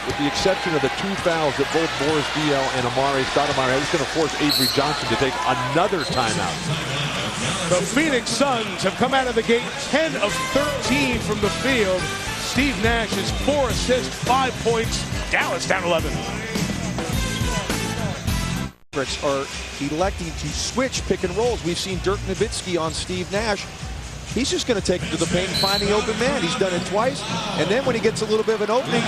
with the exception of the 2 fouls that both Boris Diaw and Amare Stoudemire had, it's going to force Avery Johnson to take another timeout. The Phoenix Suns have come out of the gate 10 of 13 from the field. Steve Nash is 4 assists, 5 points. Dallas down 11. Mavericks are electing to switch pick and rolls. We've seen Dirk Nowitzki on Steve Nash. He's just going to take him to the paint and find the open man. He's done it twice. And then when he gets a little bit of an opening,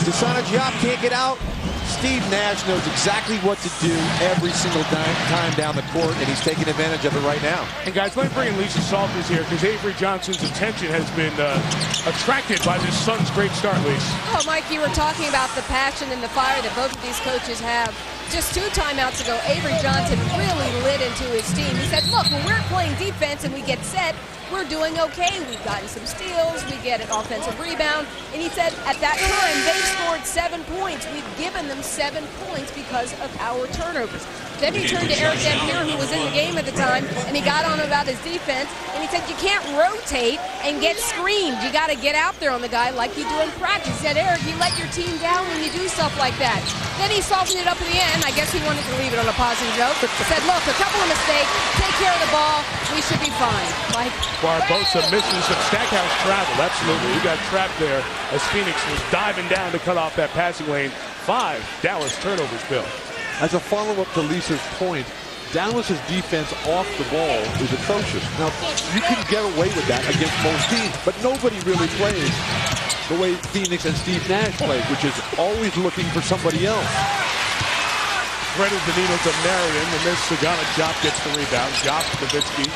Desana Diop can't get out. Steve Nash knows exactly what to do every single time down the court, and he's taking advantage of it right now. And guys, let me bring in Lisa Salters here, because Avery Johnson's attention has been attracted by this Suns' great start, Lisa. Oh, Mike, you were talking about the passion and the fire that both of these coaches have. Just 2 timeouts ago, Avery Johnson really lit into his team. He said, look, when we're playing defense and we get set, we're doing okay. We've gotten some steals. We get an offensive rebound. And he said at that time, they scored 7 points. We've given them 7 points because of our turnovers. Then he turned to Eric Dampier, who was in the game at the time, and he got on about his defense. And he said, you can't rotate and get screened. You got to get out there on the guy like you do in practice. He said, Eric, you let your team down when you do stuff like that. Then he softened it up in the end. I guess he wanted to leave it on a positive note. He said, look, a couple of mistakes. Take care of the ball. We should be fine. Like, Barbosa misses some Stackhouse travel. Absolutely. He got trapped there as Phoenix was diving down to cut off that passing lane. 5 Dallas turnovers, Bill. As a follow-up to Lisa's point, Dallas's defense off the ball is atrocious. Now, you can get away with that against most teams, but nobody really plays the way Phoenix and Steve Nash play, which is always looking for somebody else. Threaded Benito to Marion. The miss. Sagana Diop gets the rebound. Diop, Nowitzki,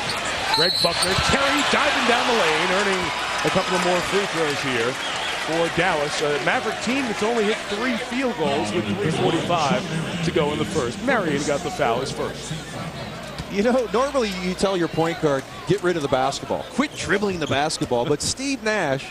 Greg Buckner. Terry diving down the lane, earning a couple of more free throws here for Dallas. A Maverick team that's only hit 3 field goals with 3:45 to go in the first. Marion got the foul his first. You know, normally you tell your point guard, get rid of the basketball. Quit dribbling the basketball. But Steve Nash,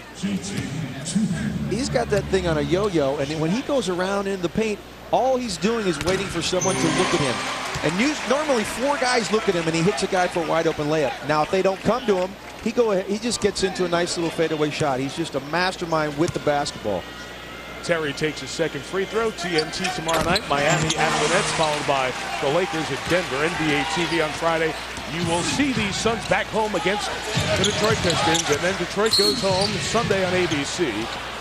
he's got that thing on a yo-yo, and when he goes around in the paint, all he's doing is waiting for someone to look at him. And normally 4 guys look at him, and he hits a guy for a wide-open layup. Now, if they don't come to him, he just gets into a nice little fadeaway shot. He's just a mastermind with the basketball. Terry takes his second free throw. TNT tomorrow night. Miami at the Nets, followed by the Lakers at Denver. NBA TV on Friday. You will see these Suns back home against the Detroit Pistons, and then Detroit goes home Sunday on ABC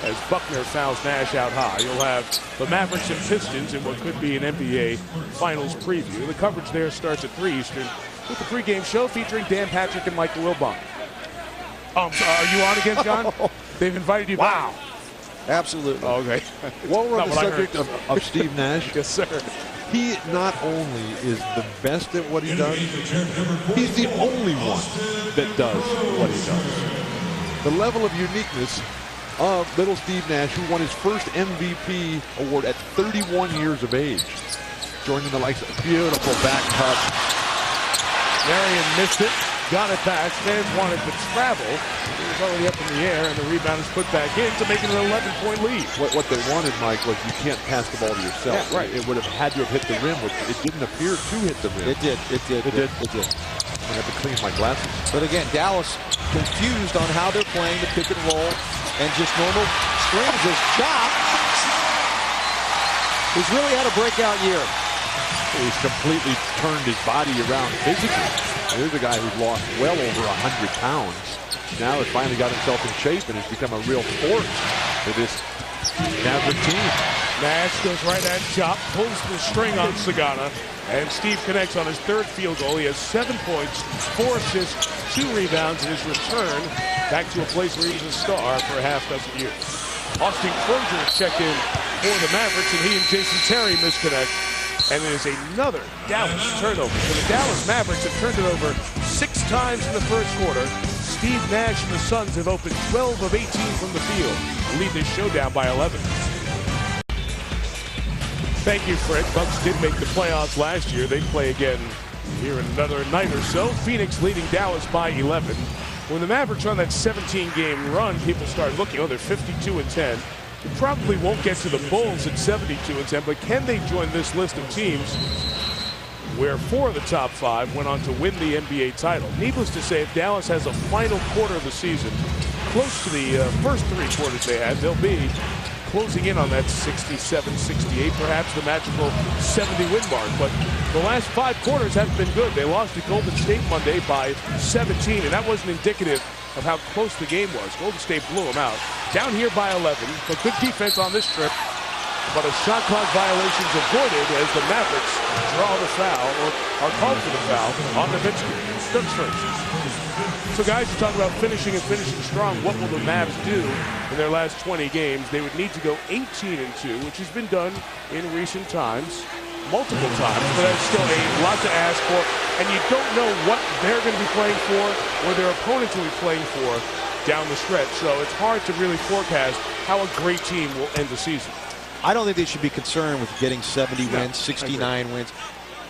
as Buckner fouls Nash out high. You'll have the Mavericks and Pistons in what could be an NBA Finals preview. The coverage there starts at 3 Eastern with the pregame show featuring Dan Patrick and Michael Wilbon. Are you on again, John? They've invited you back. Wow. Absolutely. Oh, okay. While we're on the subject of Steve Nash, Yes, sir. he not only is the best at what he does, he's the only one that does what he does. The level of uniqueness of little Steve Nash, who won his first MVP award at 31 years of age, joining the likes of beautiful back cut. Marion missed it. Got it back. Fans wanted to travel. It was already up in the air, and the rebound is put back in to make it an 11-point lead. What they wanted, Mike, was you can't pass the ball to yourself. Yeah, right. It would have had to have hit the rim, which it didn't appear to hit the rim. It did. It did. I have to clean my glasses. But again, Dallas confused on how they're playing the pick and roll and just normal screens. This Chop, who's really had a breakout year. He's completely turned his body around physically. Here's a guy who's lost well over 100 pounds. Now has finally got himself in shape and has become a real force for this Maverick team. Nash goes right at Chop, pulls the string on Sagana, and Steve connects on his 3rd field goal. He has 7 points, 4 assists, 2 rebounds in his return back to a place where he was a star for a half dozen years. Austin Crozier checked in for the Mavericks, and he and Jason Terry misconnect. And it is another Dallas turnover. So the Dallas Mavericks have turned it over 6 times in the first quarter. Steve Nash and the Suns have opened 12 of 18 from the field and lead this showdown by 11. Thank you, Fred. Bucks did make the playoffs last year. They play again here in another night or so. Phoenix leading Dallas by 11. When the Mavericks are on that 17-game run, people start looking, they're 52-10. They probably won't get to the Bulls at 72-10, but can they join this list of teams where 4 of the top 5 went on to win the NBA title? Needless to say, if Dallas has a final quarter of the season close to the first 3 quarters they had, they'll be closing in on that 67-68, perhaps the magical 70-win mark. But the last 5 quarters haven't been good. They lost to Golden State Monday by 17, and that wasn't indicative of how close the game was. Golden State blew them out. Down here by 11, but good defense on this trip. But a shot clock violation is avoided as the Mavericks draw the foul, or are called for the foul, on Nowitzki. Third strings. So guys, you talk about finishing and finishing strong. What will the Mavs do in their last 20 games? They would need to go 18-2, which has been done in recent times, multiple times, but that's still a lot to ask for. And you don't know what they're going to be playing for or their opponents will be playing for down the stretch. So it's hard to really forecast how a great team will end the season. I don't think they should be concerned with getting 70 wins, 69 wins.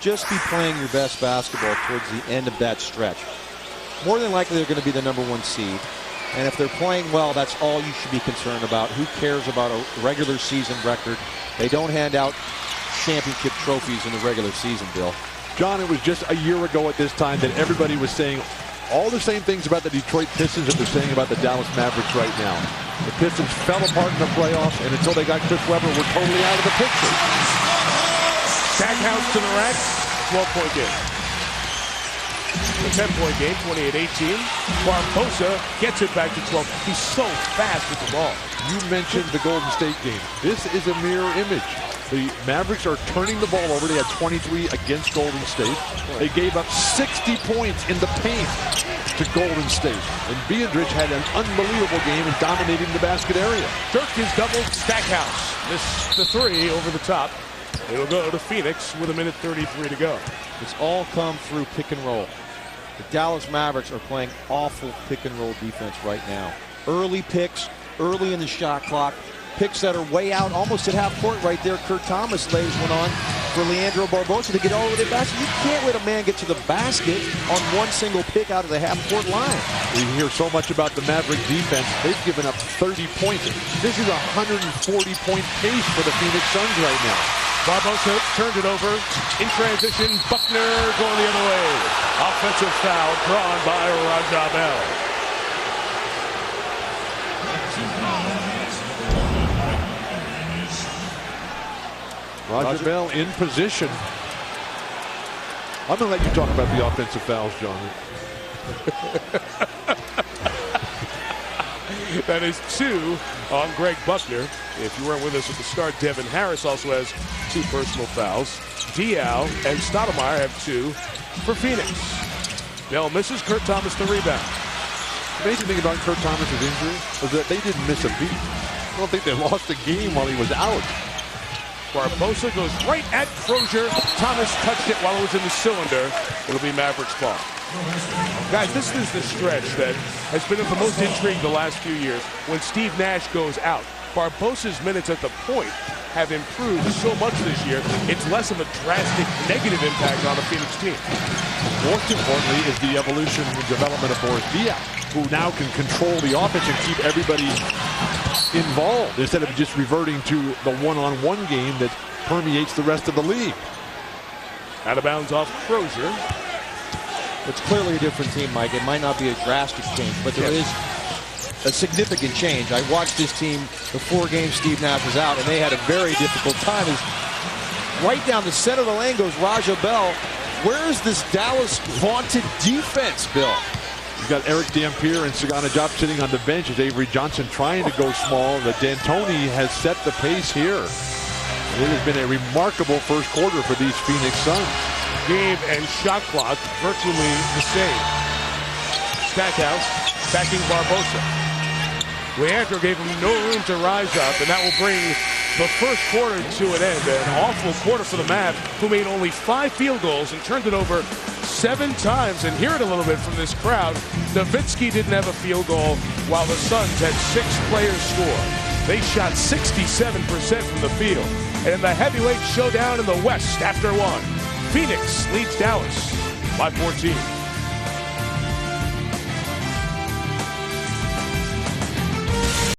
Just be playing your best basketball towards the end of that stretch. More than likely, they're going to be the #1 seed. And if they're playing well, that's all you should be concerned about. Who cares about a regular season record? They don't hand out championship trophies in the regular season, Bill. John, it was just a year ago at this time that everybody was saying all the same things about the Detroit Pistons that they're saying about the Dallas Mavericks right now. The Pistons fell apart in the playoffs, and until they got Chris Webber, were totally out of the picture. Stackhouse to the rack, 12-point game. A 10-point game, 28-18. Barbosa gets it back to 12. He's so fast with the ball. You mentioned the Golden State game. This is a mirror image. The Mavericks are turning the ball over. They had 23 against Golden State. They gave up 60 points in the paint to Golden State. And Biedrich had an unbelievable game in dominating the basket area. Dirk is doubled. Stackhouse missed the 3 over the top. It'll go to Phoenix with 1:33 to go. It's all come through pick and roll. The Dallas Mavericks are playing awful pick and roll defense right now. Early picks, early in the shot clock. Picks that are way out, almost at half court right there. Kurt Thomas lays one on for Leandro Barbosa to get all over the basket. You can't let a man get to the basket on one single pick out of the half court line. We hear so much about the Maverick defense. They've given up 30 points. This is a 140-point pace for the Phoenix Suns right now. Barbosa turned it over in transition. Buckner going the other way. Offensive foul drawn by Raja Bell. Raja Bell in position. I'm going to let you talk about the offensive fouls, John. That is 2 on Greg Buckner. If you weren't with us at the start, Devin Harris also has 2 personal fouls. Diaw and Stoudemire have 2 for Phoenix. Bell misses. Kurt Thomas the rebound. The amazing thing about Kurt Thomas' injury was that they didn't miss a beat. I don't think they lost a game while he was out. Barbosa goes right at Crozier. Thomas touched it while it was in the cylinder. It'll be Mavericks ball. Guys, this is the stretch that has been of the most intrigue the last few years when Steve Nash goes out. Barbosa's minutes at the point have improved so much this year, it's less of a drastic negative impact on the Phoenix team. Most importantly is the evolution and development of Boris Diaw, who now can control the offense and keep everybody involved instead of just reverting to the one-on-one game that permeates the rest of the league. Out of bounds off Crozier. It's clearly a different team, Mike. It might not be a drastic change, but there is a significant change. I watched this team the 4 games Steve Nash was out, and they had a very difficult time. As right down the center of the lane goes Raja Bell. Where is this Dallas vaunted defense, Bill? You've got Eric Dampier and Sagana Diop sitting on the bench as Avery Johnson trying to go small. The D'Antoni has set the pace here. And it has been a remarkable first quarter for these Phoenix Suns. Game and shot clock virtually the same. Stackhouse backing Barbosa. Leandro gave him no room to rise up, and that will bring the first quarter to an end. An awful quarter for the Mavs, who made only 5 field goals and turned it over 7 times. And hear it a little bit from this crowd. Nowitzki didn't have a field goal, while the Suns had 6 players score. They shot 67% from the field. And in the heavyweight showdown in the West after 1, Phoenix leads Dallas by 14.